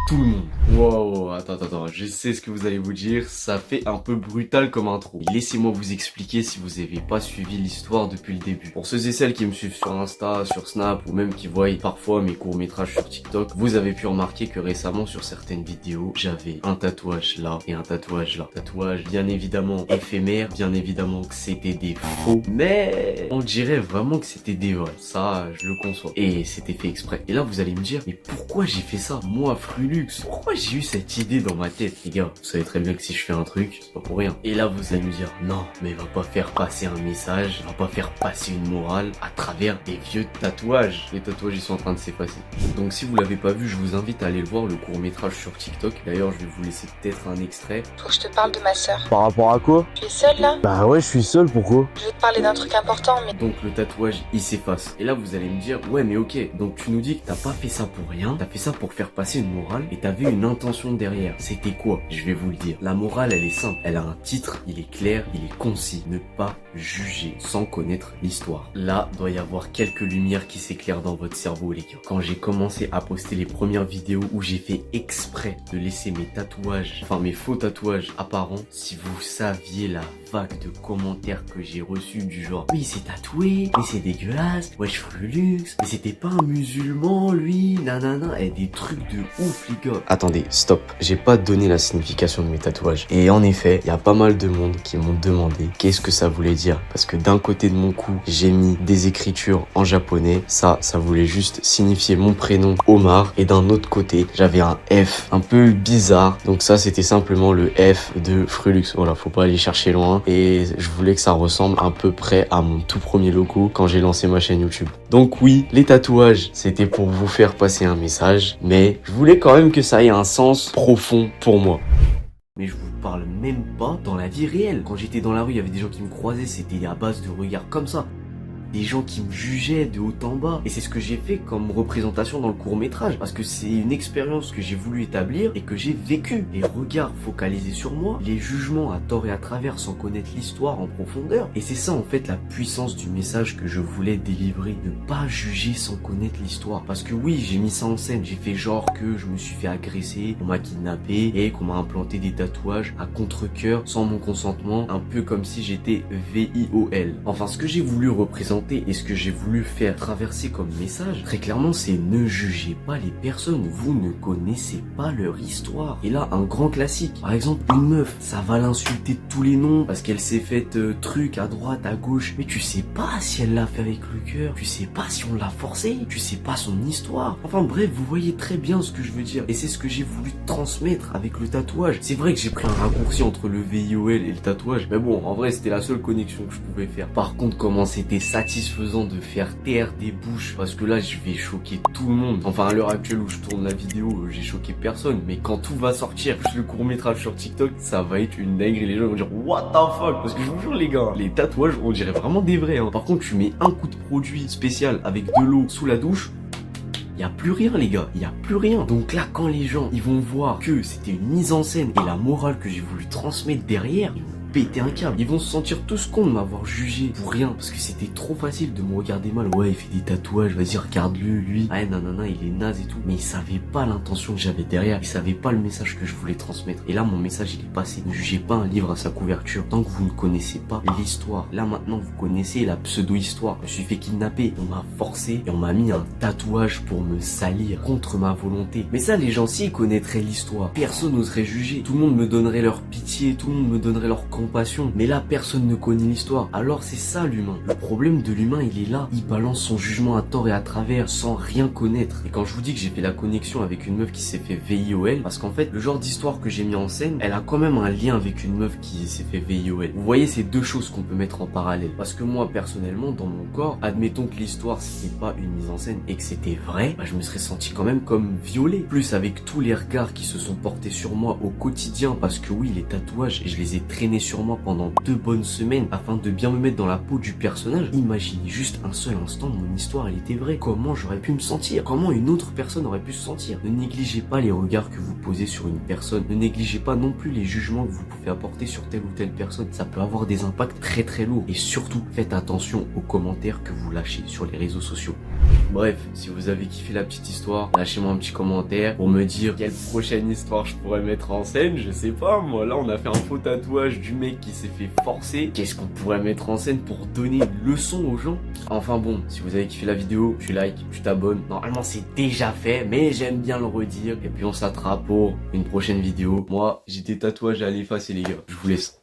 tout le monde. Wow, attends, je sais ce que vous allez vous dire, ça fait un peu brutal comme intro. Laissez-moi vous expliquer si vous n'avez pas suivi l'histoire depuis le début. Pour ceux et celles qui me suivent sur Insta, sur Snap ou même qui voient parfois mes courts-métrages sur TikTok, vous avez pu remarquer que récemment sur certaines vidéos, j'avais un tatouage là et un tatouage là. Tatouage bien évidemment éphémère, bien évidemment que c'était des faux, mais on dirait vraiment que c'était des vrais. Ça, je le conçois. Et c'était fait exprès. Et là, vous allez me dire, mais pourquoi j'ai fait ça? Moi, Frulux, pourquoi j'ai eu cette idée dans ma tête? Les gars, vous savez très bien que si je fais un truc, c'est pas pour rien. Et là, vous allez me dire, non, mais va pas faire passer un message, va pas faire passer une morale à travers des vieux tatouages. Les tatouages, ils sont en train de s'effacer. Donc si vous l'avez pas vu, je vous invite à aller le voir, le court-métrage sur TikTok. D'ailleurs, je vais vous laisser peut-être un extrait. Faut que je te parle de ma sœur. Par rapport à quoi? Tu es seule là? Bah ouais, je suis seul, pourquoi? Je vais te parler d'un truc important, mais Donc le tatouage, il s'efface. Et là, vous allez me dire, ouais, mais ok, donc tu nous dis que t'as pas fait ça pour rien, t'as fait ça pour faire passer une morale et t'avais une intention derrière. C'était quoi? Je vais vous le dire. La morale, elle est simple. Elle a un titre, il est clair, il est concis. Ne pas juger sans connaître l'histoire. Là, doit y avoir quelques lumières qui s'éclairent dans votre cerveau, les gars. Quand j'ai commencé à poster les premières vidéos où j'ai fait exprès de laisser mes tatouages, enfin mes faux tatouages apparents, si vous saviez la vague de commentaires que j'ai reçus du genre oui c'est tatoué, mais c'est dégueulasse, wesh Frulux, mais c'était pas un musulman lui, nanana, et des trucs de ouf les gars. Attendez, stop, j'ai pas donné la signification de mes tatouages. Et en effet, il y a pas mal de monde qui m'ont demandé qu'est-ce que ça voulait dire. Parce que d'un côté de mon cou, j'ai mis des écritures en japonais, ça voulait juste signifier mon prénom Omar, et d'un autre côté, j'avais un F un peu bizarre, donc ça c'était simplement le F de Frulux. Voilà, faut pas aller chercher loin. Et je voulais que ça ressemble à peu près à mon tout premier logo quand j'ai lancé ma chaîne YouTube. Donc oui, les tatouages, c'était pour vous faire passer un message, mais je voulais quand même que ça ait un sens profond pour moi. Mais je vous parle même pas dans la vie réelle. Quand j'étais dans la rue, il y avait des gens qui me croisaient, c'était à base de regards comme ça. Des gens qui me jugeaient de haut en bas. Et c'est ce que j'ai fait comme représentation dans le court-métrage. Parce que c'est une expérience que j'ai voulu établir et que j'ai vécue. Les regards focalisés sur moi, les jugements à tort et à travers sans connaître l'histoire en profondeur. Et c'est ça en fait la puissance du message que je voulais délivrer. Ne pas juger sans connaître l'histoire. Parce que oui, j'ai mis ça en scène. J'ai fait genre que je me suis fait agresser, on m'a kidnappé et qu'on m'a implanté des tatouages à contre-cœur sans mon consentement. Un peu comme si j'étais VIOL. Enfin, ce que j'ai voulu représenter et ce que j'ai voulu faire traverser comme message, très clairement, c'est ne jugez pas les personnes, vous ne connaissez pas leur histoire. Et là, un grand classique, par exemple, une meuf, ça va l'insulter de tous les noms parce qu'elle s'est faite truc à droite, à gauche, mais tu sais pas si elle l'a fait avec le cœur, tu sais pas si on l'a forcé, tu sais pas son histoire. Enfin bref, vous voyez très bien ce que je veux dire. Et c'est ce que j'ai voulu transmettre avec le tatouage. C'est vrai que j'ai pris un raccourci entre le VIOL et le tatouage, mais bon, en vrai, c'était la seule connexion que je pouvais faire. Par contre, comment c'était satisfaisant de faire taire des bouches, parce que là je vais choquer tout le monde. Enfin à l'heure actuelle où je tourne la vidéo, j'ai choqué personne, mais quand tout va sortir, plus le court-métrage sur TikTok, ça va être une dinguerie. Les gens vont dire what the fuck, parce que je vous jure les gars, les tatouages on dirait vraiment des vrais hein. Par contre tu mets un coup de produit spécial avec de l'eau sous la douche, y a plus rien les gars, y a plus rien. Donc là quand les gens ils vont voir que c'était une mise en scène et la morale que j'ai voulu transmettre derrière, ils vont péter un câble. Ils vont se sentir tous cons de m'avoir jugé pour rien, parce que c'était trop facile de me regarder mal. Ouais, il fait des tatouages, vas-y regarde-le lui. Ah nanana, il est naze et tout. Mais ils savaient pas l'intention que j'avais derrière, ils savaient pas le message que je voulais transmettre. Et là mon message il est passé. Ne jugez pas un livre à sa couverture tant que vous ne connaissez pas l'histoire. Là maintenant vous connaissez la pseudo-histoire. Je me suis fait kidnapper, on m'a forcé et on m'a mis un tatouage pour me salir contre ma volonté. Mais ça les gens s'ils connaîtraient l'histoire, personne n'oserait juger. Tout le monde me donnerait leur pitié, tout le monde me donnerait leur compassion, mais là personne ne connaît l'histoire. Alors c'est ça l'humain. Le problème de l'humain il est là, il balance son jugement à tort et à travers sans rien connaître. Et quand je vous dis que j'ai fait la connexion avec une meuf qui s'est fait VIOL, parce qu'en fait le genre d'histoire que j'ai mis en scène, elle a quand même un lien avec une meuf qui s'est fait VIOL. Vous voyez, c'est deux choses qu'on peut mettre en parallèle. Parce que moi personnellement dans mon corps, admettons que l'histoire c'était pas une mise en scène et que c'était vrai, bah, je me serais senti quand même comme violé. Plus avec tous les regards qui se sont portés sur moi au quotidien, parce que oui les tatouages je les ai traînés sur moi pendant 2 bonnes semaines afin de bien me mettre dans la peau du personnage. Imaginez juste un seul instant, mon histoire elle était vraie. Comment j'aurais pu me sentir? Comment une autre personne aurait pu se sentir? Ne négligez pas les regards que vous posez sur une personne. Ne négligez pas non plus les jugements que vous pouvez apporter sur telle ou telle personne. Ça peut avoir des impacts très très lourds. Et surtout, faites attention aux commentaires que vous lâchez sur les réseaux sociaux. Bref, si vous avez kiffé la petite histoire, lâchez-moi un petit commentaire pour me dire quelle prochaine histoire je pourrais mettre en scène. Je sais pas, moi là on a fait un faux tatouage du mec qui s'est fait forcer. Qu'est-ce qu'on pourrait mettre en scène pour donner une leçon aux gens? Enfin bon, si vous avez kiffé la vidéo, tu likes, tu t'abonnes. Normalement c'est déjà fait, mais j'aime bien le redire. Et puis on s'attrape pour une prochaine vidéo. Moi, j'ai des tatouages à aller effacer les gars. Je vous laisse.